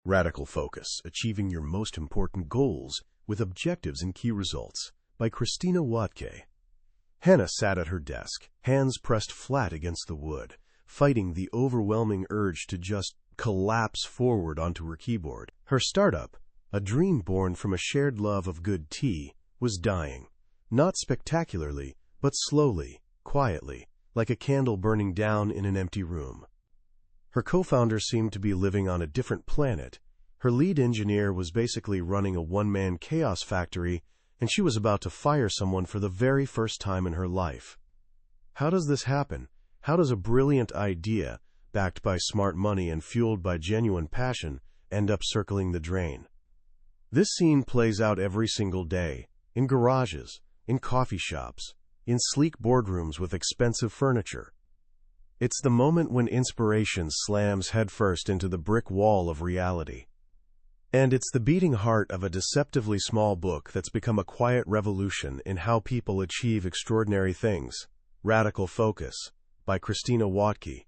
Radical Focus, Achieving Your Most Important Goals with Objectives and Key Results by Christina Wodtke. Hannah sat at her desk, hands pressed flat against the wood, fighting the overwhelming urge to just collapse forward onto her keyboard. Her startup, a dream born from a shared love of good tea, was dying. Not spectacularly, but slowly, quietly, like a candle burning down in an empty room. Her co-founder seemed to be living on a different planet. Her lead engineer was basically running a one-man chaos factory, and she was about to fire someone for the very first time in her life. How does this happen? How does a brilliant idea, backed by smart money and fueled by genuine passion, end up circling the drain? This scene plays out every single day, in garages, in coffee shops, in sleek boardrooms with expensive furniture. It's the moment when inspiration slams headfirst into the brick wall of reality. And it's the beating heart of a deceptively small book that's become a quiet revolution in how people achieve extraordinary things. Radical Focus, by Christina Wodtke.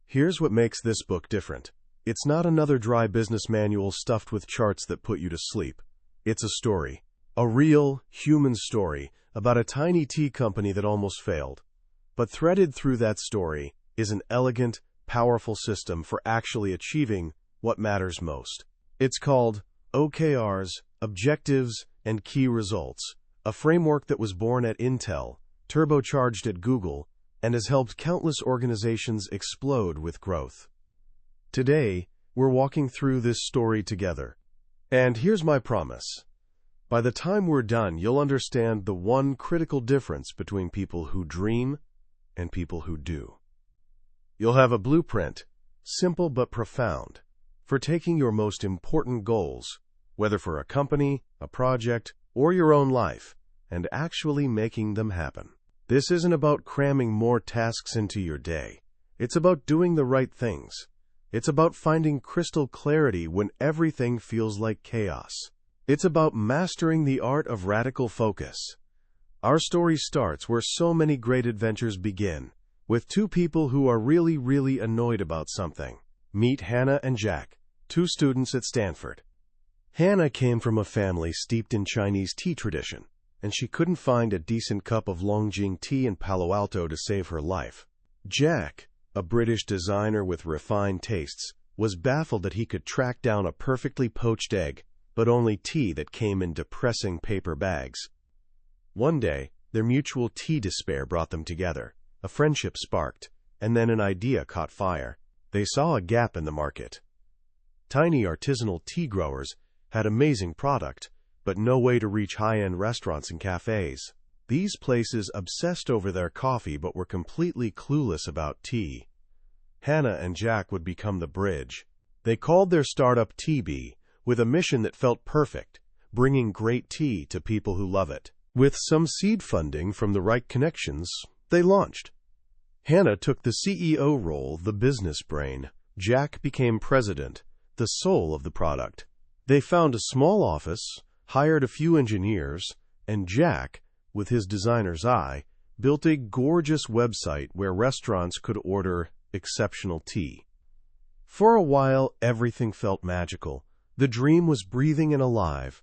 Here's what makes this book different. It's not another dry business manual stuffed with charts that put you to sleep. It's a story. A real, human story about a tiny tea company that almost failed. But threaded through that story is an elegant, powerful system for actually achieving what matters most. It's called OKRs, Objectives and Key Results, a framework that was born at Intel, turbocharged at Google, and has helped countless organizations explode with growth. Today, we're walking through this story together. And here's my promise. By the time we're done, you'll understand the one critical difference between people who dream and people who do. You'll have a blueprint, simple but profound, for taking your most important goals, whether for a company, a project, or your own life, and actually making them happen. This isn't about cramming more tasks into your day. It's about doing the right things. It's about finding crystal clarity when everything feels like chaos. It's about mastering the art of radical focus. Our story starts where so many great adventures begin, with two people who are really annoyed about something. Meet Hannah and Jack, two students at Stanford. Hannah came from a family steeped in Chinese tea tradition, and she couldn't find a decent cup of Longjing tea in Palo Alto to save her life. Jack, a British designer with refined tastes, was baffled that he could track down a perfectly poached egg, but only tea that came in depressing paper bags. One day, their mutual tea despair brought them together. A friendship sparked, and then an idea caught fire. They saw a gap in the market. Tiny artisanal tea growers had amazing product, but no way to reach high-end restaurants and cafes. These places obsessed over their coffee but were completely clueless about tea. Hannah and Jack would become the bridge. They called their startup TB, with a mission that felt perfect, bringing great tea to people who love it. With some seed funding from the right connections, they launched. Hannah took the CEO role, the business brain. Jack became president, the soul of the product. They found a small office, hired a few engineers, and Jack, with his designer's eye, built a gorgeous website where restaurants could order exceptional tea. For a while, everything felt magical. The dream was breathing and alive.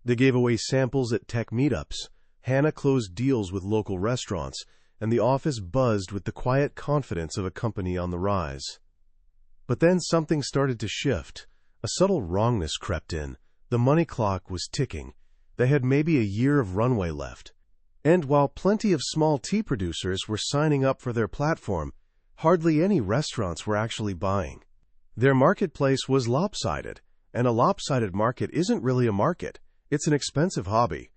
They gave away samples at tech meetups. Hannah closed deals with local restaurants, and the office buzzed with the quiet confidence of a company on the rise. But then something started to shift. A subtle wrongness crept in. The money clock was ticking. They had maybe a year of runway left. And while plenty of small tea producers were signing up for their platform, hardly any restaurants were actually buying. Their marketplace was lopsided, and a lopsided market isn't really a market. It's an expensive hobby.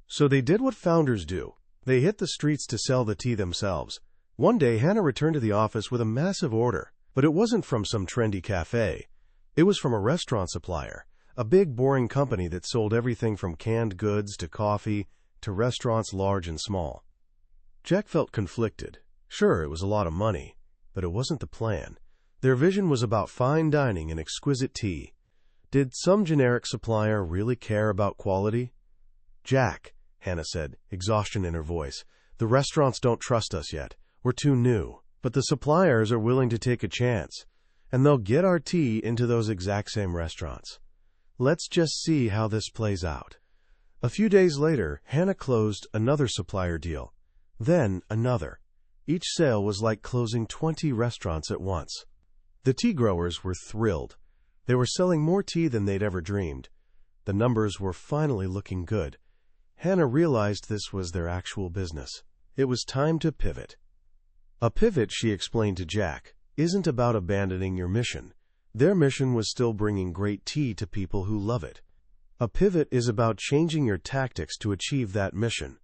So they did what founders do. They hit the streets to sell the tea themselves. One day, Hannah returned to the office with a massive order, but it wasn't from some trendy cafe. It was from a restaurant supplier, a big, boring company that sold everything from canned goods to coffee to restaurants large and small. Jack felt conflicted. Sure, it was a lot of money, but it wasn't the plan. Their vision was about fine dining and exquisite tea. Did some generic supplier really care about quality? Jack, Hannah said, exhaustion in her voice, the restaurants don't trust us yet. We're too new. But the suppliers are willing to take a chance. and they'll get our tea into those exact same restaurants. Let's just see how this plays out. A few days later, Hannah closed another supplier deal, then another. Each sale was like closing 20 restaurants at once. The tea growers were thrilled. They were selling more tea than they'd ever dreamed. The numbers were finally looking good. Hannah realized this was their actual business. It was time to pivot. A pivot, she explained to Jack, isn't about abandoning your mission. Their mission was still bringing great tea to people who love it. A pivot is about changing your tactics to achieve that mission.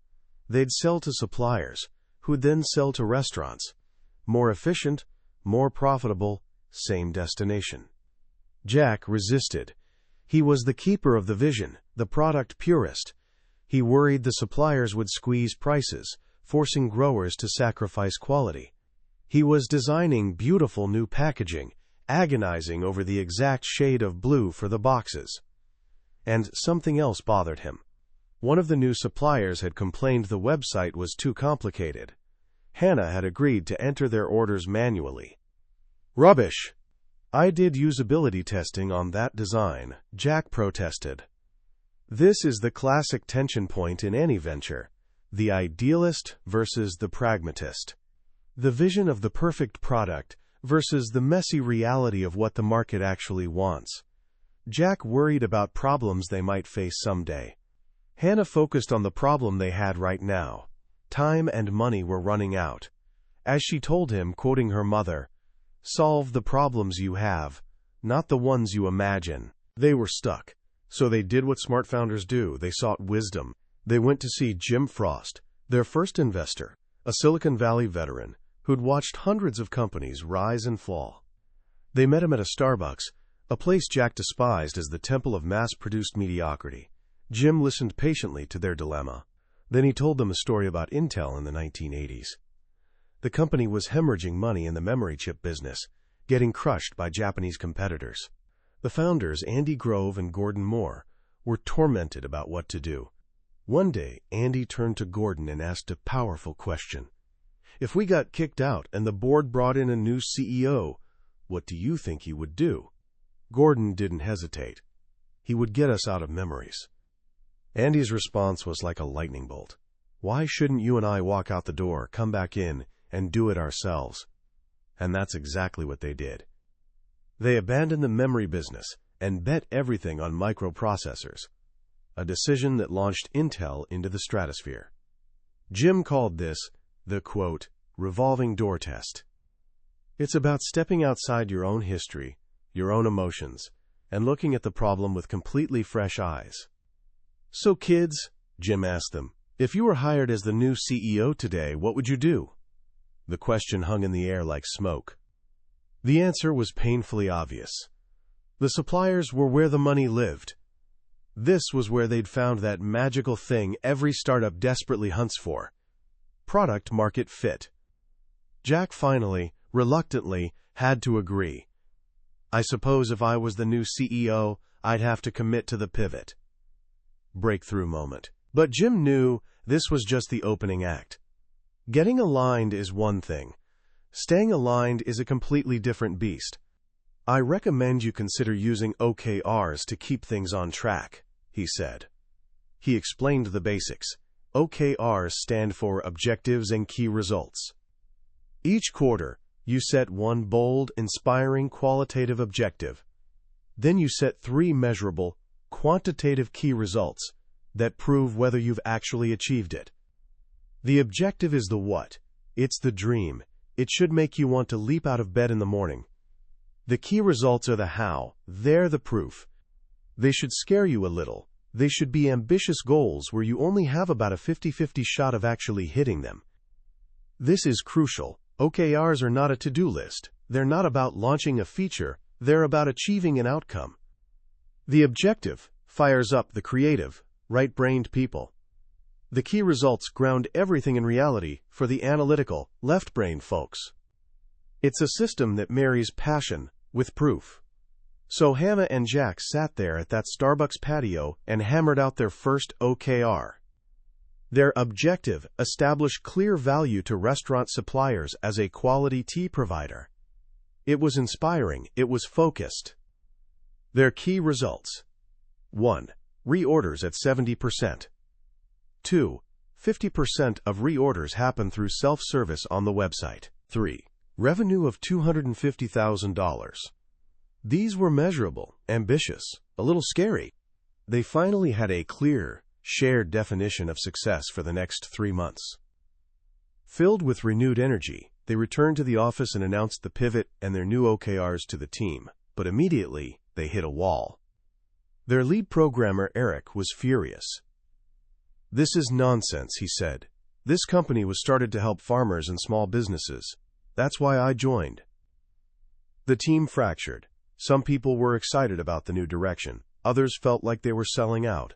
They'd sell to suppliers, who'd then sell to restaurants. More efficient, more profitable, same destination. Jack resisted. He was the keeper of the vision, the product purist. He worried the suppliers would squeeze prices, forcing growers to sacrifice quality. He was designing beautiful new packaging, agonizing over the exact shade of blue for the boxes. And something else bothered him. One of the new suppliers had complained the website was too complicated. Hannah had agreed to enter their orders manually. Rubbish! I did usability testing on that design, Jack protested. This is the classic tension point in any venture, the idealist versus the pragmatist. The vision of the perfect product versus the messy reality of what the market actually wants. Jack worried about problems they might face someday. Hannah focused on the problem they had right now. Time and money were running out. As she told him, quoting her mother, "Solve the problems you have, not the ones you imagine." They were stuck. So they did what smart founders do. They sought wisdom. They went to see Jim Frost, their first investor, a Silicon Valley veteran who'd watched hundreds of companies rise and fall. They met him at a Starbucks, a place Jack despised as the temple of mass-produced mediocrity. Jim listened patiently to their dilemma. Then he told them a story about Intel in the 1980s. The company was hemorrhaging money in the memory chip business, getting crushed by Japanese competitors. The founders, Andy Grove and Gordon Moore, were tormented about what to do. One day, Andy turned to Gordon and asked a powerful question. "If we got kicked out and the board brought in a new CEO, what do you think he would do?" Gordon didn't hesitate. "He would get us out of memories." Andy's response was like a lightning bolt. "Why shouldn't you and I walk out the door, come back in, and do it ourselves?" And that's exactly what they did. They abandoned the memory business and bet everything on microprocessors, a decision that launched Intel into the stratosphere. Jim called this the, quote, revolving door test. It's about stepping outside your own history, your own emotions, and looking at the problem with completely fresh eyes. "So kids," Jim asked them, "if you were hired as the new CEO today, what would you do?" The question hung in the air like smoke. The answer was painfully obvious. The suppliers were where the money lived. This was where they'd found that magical thing every startup desperately hunts for: product market fit. Jack finally, reluctantly, had to agree. "I suppose if I was the new CEO, I'd have to commit to the pivot." Breakthrough moment. But Jim knew this was just the opening act. Getting aligned is one thing. Staying aligned is a completely different beast. "I recommend you consider using OKRs to keep things on track," he said. He explained the basics. OKRs stand for Objectives and Key Results. Each quarter, you set one bold, inspiring, qualitative objective. Then you set 3 measurable, quantitative key results that prove whether you've actually achieved it. The objective is the what. It's the dream. It should make you want to leap out of bed in the morning. The key results are the how. They're the proof. They should scare you a little. They should be ambitious goals where you only have about a 50-50 shot of actually hitting them. This is crucial. OKRs are not a to-do list. They're not about launching a feature. They're about achieving an outcome. The objective fires up the creative, right-brained people. The key results ground everything in reality for the analytical, left-brain folks. It's a system that marries passion with proof. So Hannah and Jack sat there at that Starbucks patio and hammered out their first OKR. Their objective: establish clear value to restaurant suppliers as a quality tea provider. It was inspiring. It was focused. Their key results: 1. Reorders at 70%. 2. 50% of reorders happen through self-service on the website. 3. Revenue of $250,000. These were measurable, ambitious, a little scary. They finally had a clear, shared definition of success for the next 3 months. Filled with renewed energy, they returned to the office and announced the pivot and their new OKRs to the team, but immediately they hit a wall. Their lead programmer, Eric, was furious. "This is nonsense," he said. "This company was started to help farmers and small businesses. That's why I joined." The team fractured. Some people were excited about the new direction. Others felt like they were selling out.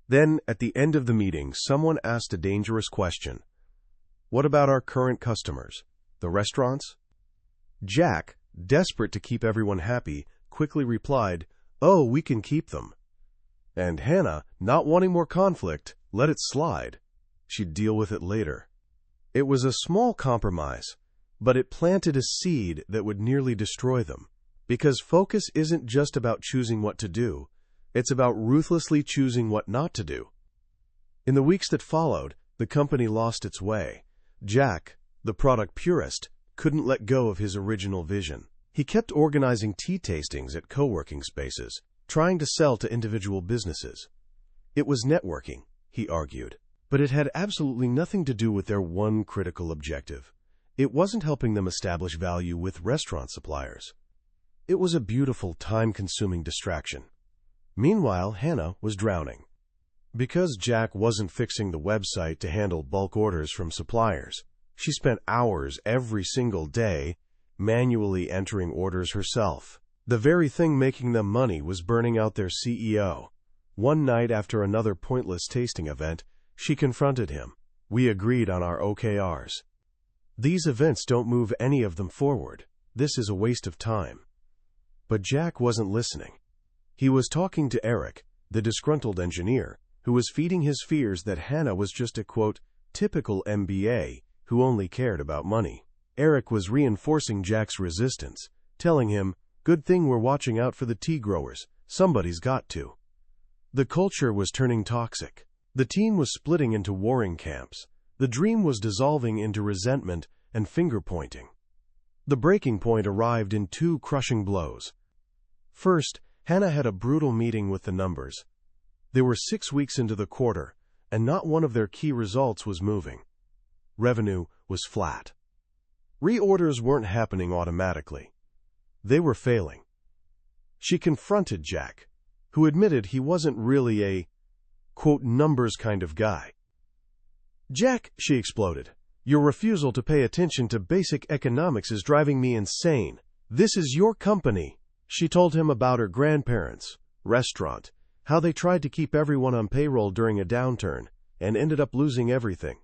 Then, at the end of the meeting, someone asked a dangerous question. "What about our current customers? The restaurants?" Jack, desperate to keep everyone happy, quickly replied, "Oh, we can keep them." And Hannah, not wanting more conflict, let it slide. She'd deal with it later. It was a small compromise, but it planted a seed that would nearly destroy them. Because focus isn't just about choosing what to do, it's about ruthlessly choosing what not to do. In the weeks that followed, the company lost its way. Jack, the product purist, couldn't let go of his original vision. He kept organizing tea tastings at co-working spaces, trying to sell to individual businesses. It was networking, he argued, but it had absolutely nothing to do with their one critical objective. It wasn't helping them establish value with restaurant suppliers. It was a beautiful, time-consuming distraction. Meanwhile, Hannah was drowning. Because Jack wasn't fixing the website to handle bulk orders from suppliers, she spent hours every single day manually entering orders herself. The very thing making them money was burning out their CEO. One night after another pointless tasting event, she confronted him. "We agreed on our OKRs. These events don't move any of them forward. This is a waste of time." But Jack wasn't listening. He was talking to Eric, the disgruntled engineer, who was feeding his fears that Hannah was just a, quote, typical MBA who only cared about money. Eric was reinforcing Jack's resistance, telling him, "Good thing we're watching out for the tea growers. Somebody's got to." The culture was turning toxic. The team was splitting into warring camps. The dream was dissolving into resentment and finger-pointing. The breaking point arrived in 2 crushing blows. First, Hannah had a brutal meeting with the numbers. They were 6 weeks into the quarter, and not one of their key results was moving. Revenue was flat. Reorders weren't happening automatically. They were failing. She confronted Jack, who admitted he wasn't really a, quote, numbers kind of guy. "Jack," she exploded, "your refusal to pay attention to basic economics is driving me insane. This is your company." She told him about her grandparents' restaurant, how they tried to keep everyone on payroll during a downturn, and ended up losing everything.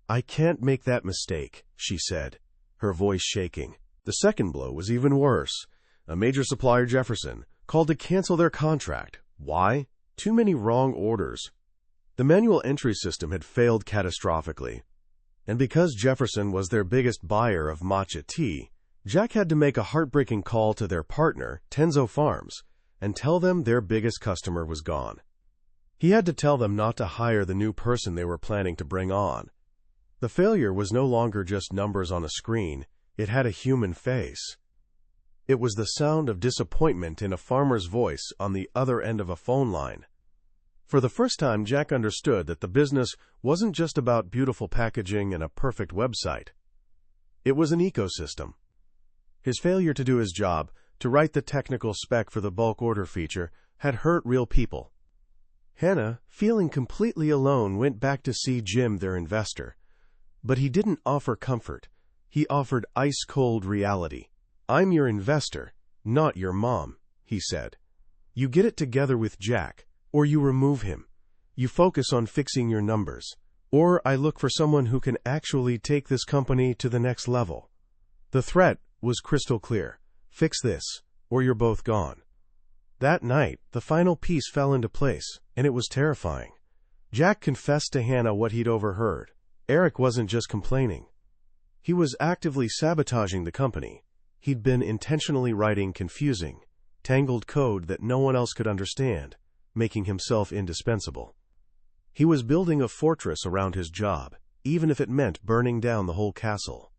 "I can't make that mistake," she said, her voice shaking. The second blow was even worse. A major supplier, Jefferson, called to cancel their contract. Why? Too many wrong orders. The manual entry system had failed catastrophically. And because Jefferson was their biggest buyer of matcha tea, Jack had to make a heartbreaking call to their partner, Tenzo Farms, and tell them their biggest customer was gone. He had to tell them not to hire the new person they were planning to bring on. The failure was no longer just numbers on a screen. It had a human face. It was the sound of disappointment in a farmer's voice on the other end of a phone line. For the first time, Jack understood that the business wasn't just about beautiful packaging and a perfect website. It was an ecosystem. His failure to do his job, to write the technical spec for the bulk order feature, had hurt real people. Hannah, feeling completely alone, went back to see Jim, their investor. But he didn't offer comfort. He offered ice-cold reality. "I'm your investor, not your mom," he said. "You get it together with Jack, or you remove him. You focus on fixing your numbers, or I look for someone who can actually take this company to the next level." The threat was crystal clear. Fix this, or you're both gone. That night, the final piece fell into place, and it was terrifying. Jack confessed to Hannah what he'd overheard. Eric wasn't just complaining. He was actively sabotaging the company. He'd been intentionally writing confusing, tangled code that no one else could understand, making himself indispensable. He was building a fortress around his job, even if it meant burning down the whole castle.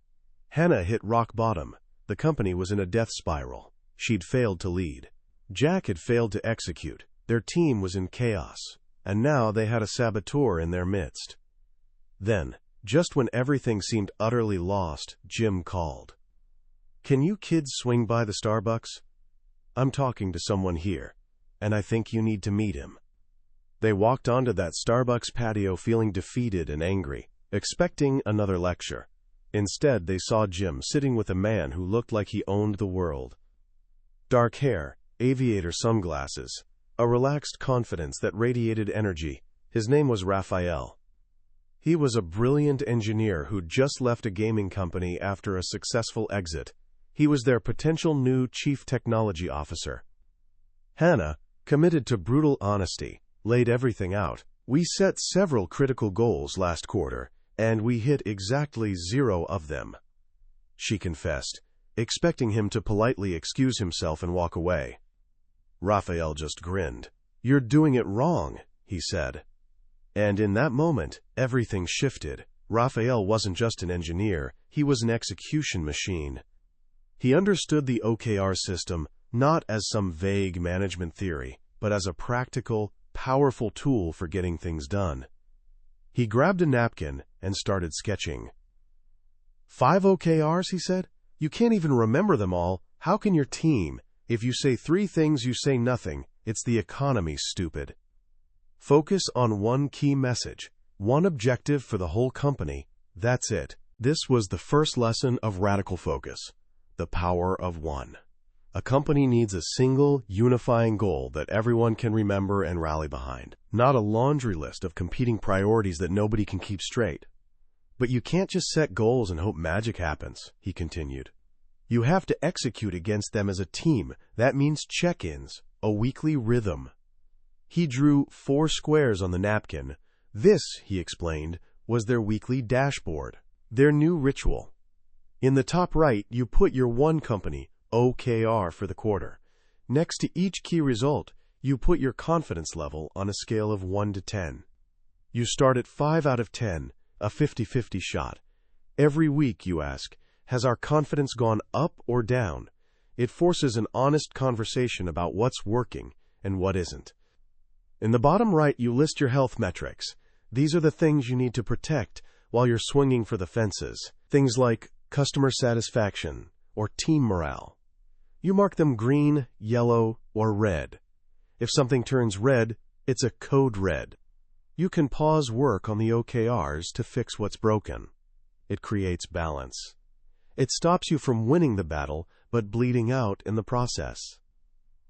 Hannah hit rock bottom. The company was in a death spiral. She'd failed to lead. Jack had failed to execute. Their team was in chaos, and now they had a saboteur in their midst. Then, just when everything seemed utterly lost, Jim called. "Can you kids swing by the Starbucks? I'm talking to someone here, and I think you need to meet him." They walked onto that Starbucks patio feeling defeated and angry, expecting another lecture. Instead, they saw Jim sitting with a man who looked like he owned the world. Dark hair, aviator sunglasses, a relaxed confidence that radiated energy. His name was Raphael. He was a brilliant engineer who'd just left a gaming company after a successful exit. He was their potential new chief technology officer. Hannah, committed to brutal honesty, laid everything out. "We set several critical goals last quarter, and we hit exactly 0 of them," she confessed, expecting him to politely excuse himself and walk away. Raphael just grinned. "You're doing it wrong," he said. And in that moment, everything shifted. Raphael wasn't just an engineer, he was an execution machine. He understood the OKR system not as some vague management theory, but as a practical, powerful tool for getting things done. He grabbed a napkin and started sketching. 5 OKRs, he said? You can't even remember them all. How can your team? If you say 3 things, you say nothing. It's the economy, stupid. Focus on one key message, one objective for the whole company. That's it. This was the first lesson of radical focus. The power of one. A company needs a single, unifying goal that everyone can remember and rally behind, not a laundry list of competing priorities that nobody can keep straight. But you can't just set goals and hope magic happens, he continued. You have to execute against them as a team. That means check-ins, a weekly rhythm. He drew 4 squares on the napkin. This, he explained, was their weekly dashboard, their new ritual. In the top right, you put your one company, OKR, for the quarter. Next to each key result, you put your confidence level on a scale of 1 to 10. You start at 5 out of 10, a 50-50 shot. Every week you ask, has our confidence gone up or down? It forces an honest conversation about what's working and what isn't. In the bottom right, you list your health metrics. These are the things you need to protect while you're swinging for the fences. Things like customer satisfaction or team morale. You mark them green, yellow, or red. If something turns red, it's a code red. You can pause work on the OKRs to fix what's broken. It creates balance. It stops you from winning the battle, but bleeding out in the process.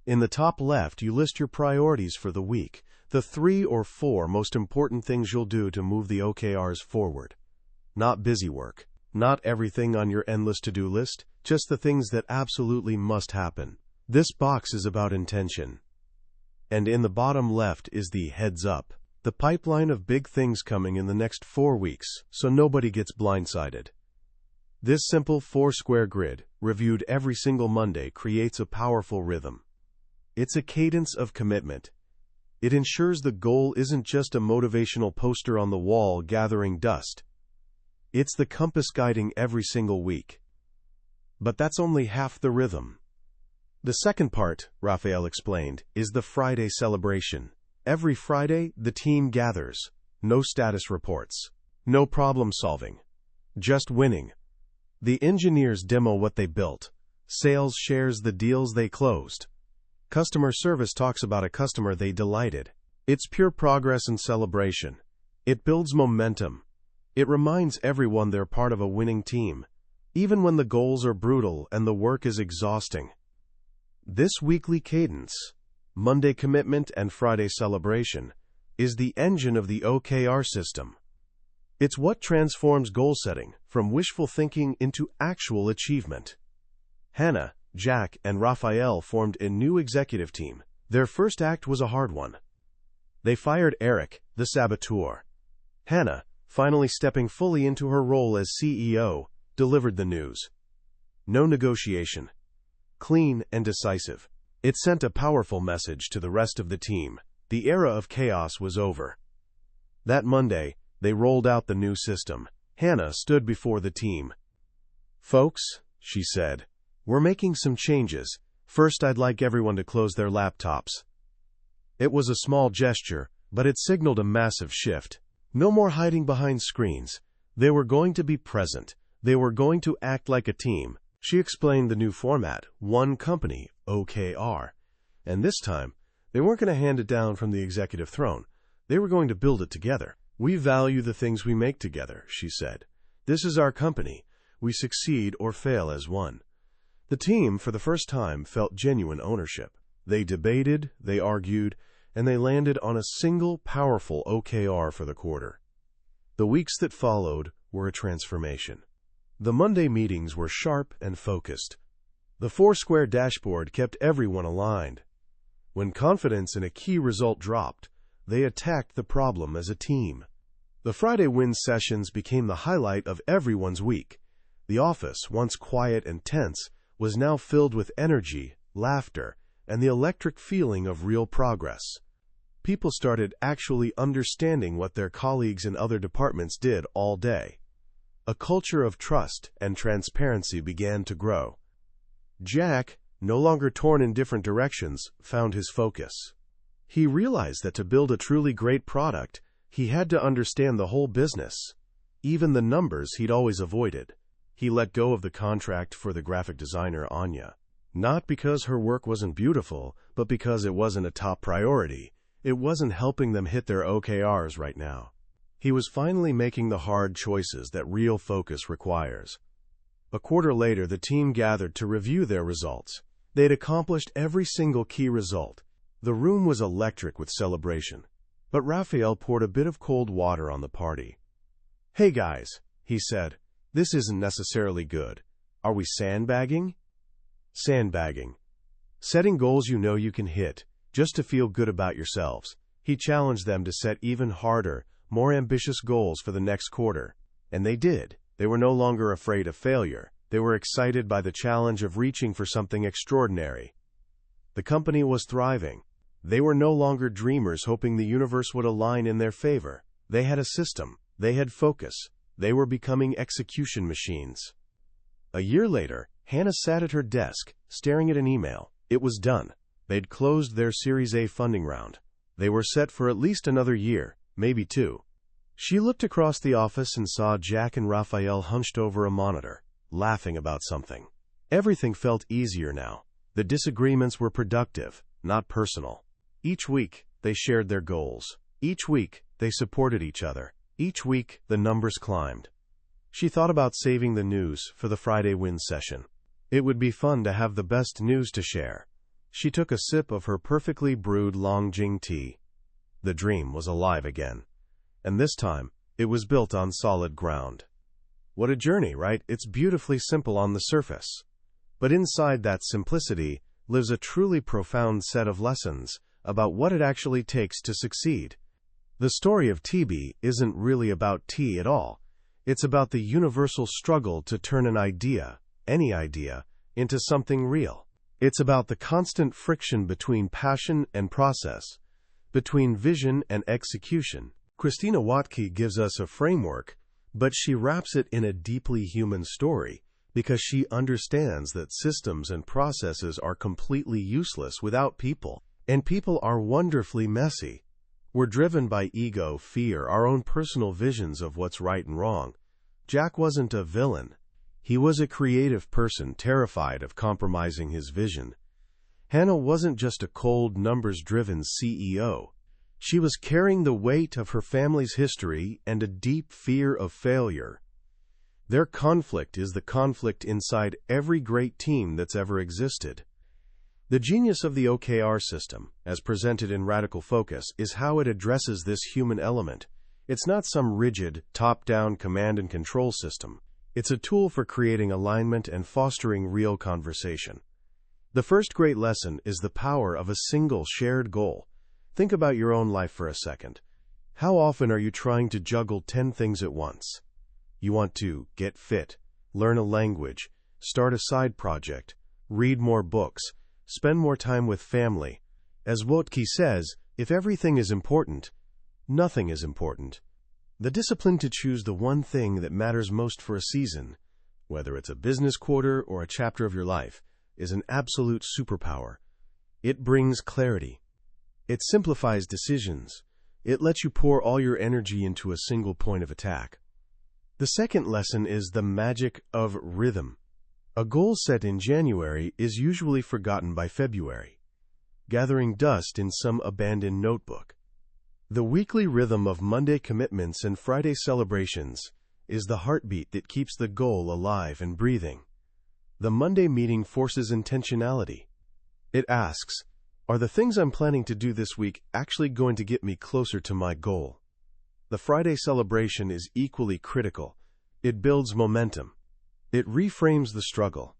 In the top left, you list your priorities for the week, the 3 or 4 most important things you'll do to move the OKRs forward. Not busy work, not everything on your endless to-do list, just the things that absolutely must happen. This box is about intention. And in the bottom left is the heads up, the pipeline of big things coming in the next 4 weeks, so nobody gets blindsided. This simple 4-square grid, reviewed every single Monday, creates a powerful rhythm. It's a cadence of commitment. It ensures the goal isn't just a motivational poster on the wall gathering dust. It's the compass guiding every single week. But that's only half the rhythm. The second part, Raphael explained, is the Friday celebration. Every Friday, the team gathers. No status reports. No problem solving. Just winning. The engineers demo what they built. Sales shares the deals they closed. Customer service talks about a customer they delighted. It's pure progress and celebration. It builds momentum. It reminds everyone they're part of a winning team, even when the goals are brutal and the work is exhausting. This weekly cadence, Monday commitment and Friday celebration, is the engine of the OKR system. It's what transforms goal setting from wishful thinking into actual achievement. Hannah, Jack, and Raphael formed a new executive team. Their first act was a hard one. They fired Eric, the saboteur. Hannah, finally stepping fully into her role as CEO, delivered the news. No negotiation. Clean and decisive. It sent a powerful message to the rest of the team. The era of chaos was over. That Monday, they rolled out the new system. Hannah stood before the team. "Folks," she said, "we're making some changes. First, I'd like everyone to close their laptops." It was a small gesture, but it signaled a massive shift. No more hiding behind screens. They were going to be present. They were going to act like a team. She explained the new format, one company, OKR. And this time, they weren't going to hand it down from the executive throne. They were going to build it together. "We value the things we make together," she said. "This is our company. We succeed or fail as one." The team, for the first time, felt genuine ownership. They debated, they argued, and they landed on a single, powerful OKR for the quarter. The weeks that followed were a transformation. The Monday meetings were sharp and focused. The four-square dashboard kept everyone aligned. When confidence in a key result dropped, they attacked the problem as a team. The Friday win sessions became the highlight of everyone's week. The office, once quiet and tense, was now filled with energy, laughter, and the electric feeling of real progress. People started actually understanding what their colleagues in other departments did all day. A culture of trust and transparency began to grow. Jack, no longer torn in different directions, found his focus. He realized that to build a truly great product, he had to understand the whole business, even the numbers he'd always avoided. He let go of the contract for the graphic designer Anya. Not because her work wasn't beautiful, but because it wasn't a top priority. It wasn't helping them hit their OKRs right now. He was finally making the hard choices that real focus requires. A quarter later, the team gathered to review their results. They'd accomplished every single key result. The room was electric with celebration. But Raphael poured a bit of cold water on the party. "Hey guys," he said, "this isn't necessarily good. Are we sandbagging?" Sandbagging. Setting goals you know you can hit, just to feel good about yourselves. He challenged them to set even harder, more ambitious goals for the next quarter. And they did. They were no longer afraid of failure. They were excited by the challenge of reaching for something extraordinary. The company was thriving. They were no longer dreamers hoping the universe would align in their favor. They had a system. They had focus. They were becoming execution machines. A year later, Hannah sat at her desk, staring at an email. It was done. They'd closed their Series A funding round. They were set for at least another year, maybe two. She looked across the office and saw Jack and Raphael hunched over a monitor, laughing about something. Everything felt easier now. The disagreements were productive, not personal. Each week, they shared their goals. Each week, they supported each other. Each week, the numbers climbed. She thought about saving the news for the Friday win session. It would be fun to have the best news to share. She took a sip of her perfectly brewed Longjing tea. The dream was alive again. And this time, it was built on solid ground. What a journey, right? It's beautifully simple on the surface. But inside that simplicity lives a truly profound set of lessons about what it actually takes to succeed. The story of TB isn't really about tea at all. It's about the universal struggle to turn an idea, any idea, into something real. It's about the constant friction between passion and process, between vision and execution. Christina Wodtke gives us a framework, but she wraps it in a deeply human story because she understands that systems and processes are completely useless without people, and people are wonderfully messy. We're driven by ego, fear, our own personal visions of what's right and wrong. Jack wasn't a villain. He was a creative person terrified of compromising his vision. Hannah wasn't just a cold, numbers-driven CEO. She was carrying the weight of her family's history and a deep fear of failure. Their conflict is the conflict inside every great team that's ever existed. The genius of the OKR system, as presented in Radical Focus, is how it addresses this human element. It's not some rigid, top-down command and control system. It's a tool for creating alignment and fostering real conversation. The first great lesson is the power of a single shared goal. Think about your own life for a second. How often are you trying to juggle 10 things at once? You want to get fit, learn a language, start a side project, read more books, spend more time with family. As Wodtke says, if everything is important, nothing is important. The discipline to choose the one thing that matters most for a season, whether it's a business quarter or a chapter of your life, is an absolute superpower. It brings clarity. It simplifies decisions. It lets you pour all your energy into a single point of attack. The second lesson is the magic of rhythm. A goal set in January is usually forgotten by February, gathering dust in some abandoned notebook. The weekly rhythm of Monday commitments and Friday celebrations is the heartbeat that keeps the goal alive and breathing. The Monday meeting forces intentionality. It asks, are the things I'm planning to do this week actually going to get me closer to my goal? The Friday celebration is equally critical. It builds momentum. It reframes the struggle.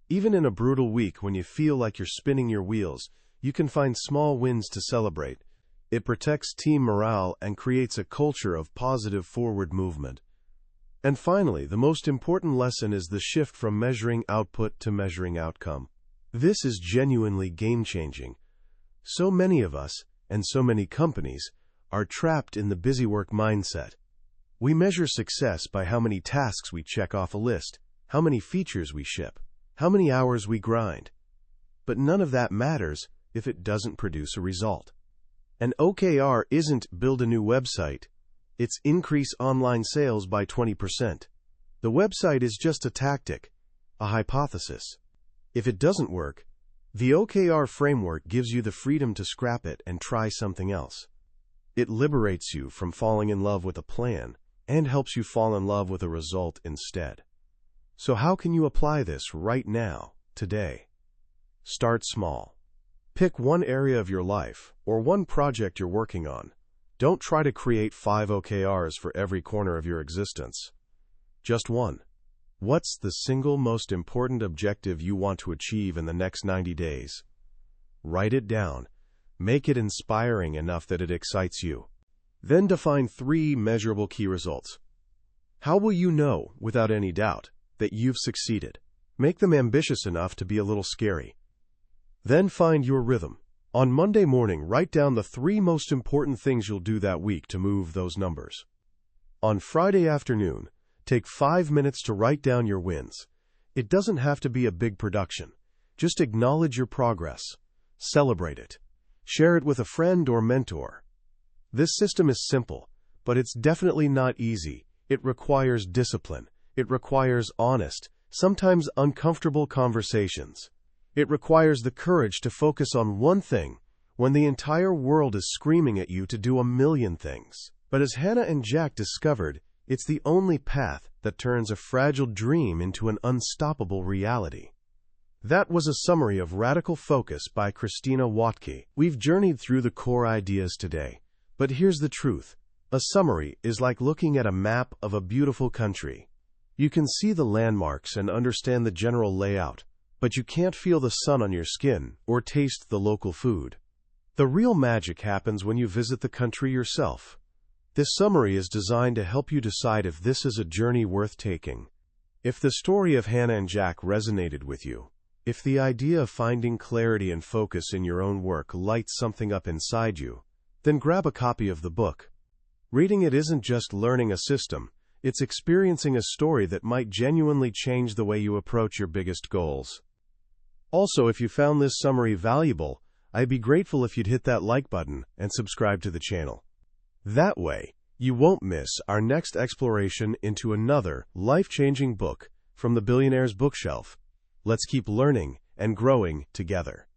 Even in a brutal week when you feel like you're spinning your wheels, you can find small wins to celebrate. It protects team morale and creates a culture of positive forward movement. And finally, the most important lesson is the shift from measuring output to measuring outcome. This is genuinely game-changing. So many of us, and so many companies, are trapped in the busy work mindset. We measure success by how many tasks we check off a list, how many features we ship, how many hours we grind. But none of that matters if it doesn't produce a result. An OKR isn't build a new website, it's increase online sales by 20%. The website is just a tactic, a hypothesis. If it doesn't work, the OKR framework gives you the freedom to scrap it and try something else. It liberates you from falling in love with a plan and helps you fall in love with a result instead. So how can you apply this right now, today? Start small. Pick one area of your life or one project you're working on. Don't try to create 5 OKRs for every corner of your existence. Just one. What's the single most important objective you want to achieve in the next 90 days? Write it down. Make it inspiring enough that it excites you. Then define 3 measurable key results. How will you know, without any doubt, that you've succeeded? Make them ambitious enough to be a little scary. Then find your rhythm. On Monday morning, write down the 3 most important things you'll do that week to move those numbers. On Friday afternoon, take 5 minutes to write down your wins. It doesn't have to be a big production. Just acknowledge your progress. Celebrate it. Share it with a friend or mentor. This system is simple, but it's definitely not easy. It requires discipline. It requires honest, sometimes uncomfortable conversations. It requires the courage to focus on one thing when the entire world is screaming at you to do a million things. But as Hannah and Jack discovered, it's the only path that turns a fragile dream into an unstoppable reality. That was a summary of Radical Focus by Christina Wodtke. We've journeyed through the core ideas today, but here's the truth. A summary is like looking at a map of a beautiful country. You can see the landmarks and understand the general layout, but you can't feel the sun on your skin or taste the local food. The real magic happens when you visit the country yourself. This summary is designed to help you decide if this is a journey worth taking. If the story of Hannah and Jack resonated with you, if the idea of finding clarity and focus in your own work lights something up inside you, then grab a copy of the book. Reading it isn't just learning a system, it's experiencing a story that might genuinely change the way you approach your biggest goals. Also, if you found this summary valuable, I'd be grateful if you'd hit that like button and subscribe to the channel. That way, you won't miss our next exploration into another life-changing book from the Billionaire's Bookshelf. Let's keep learning and growing together.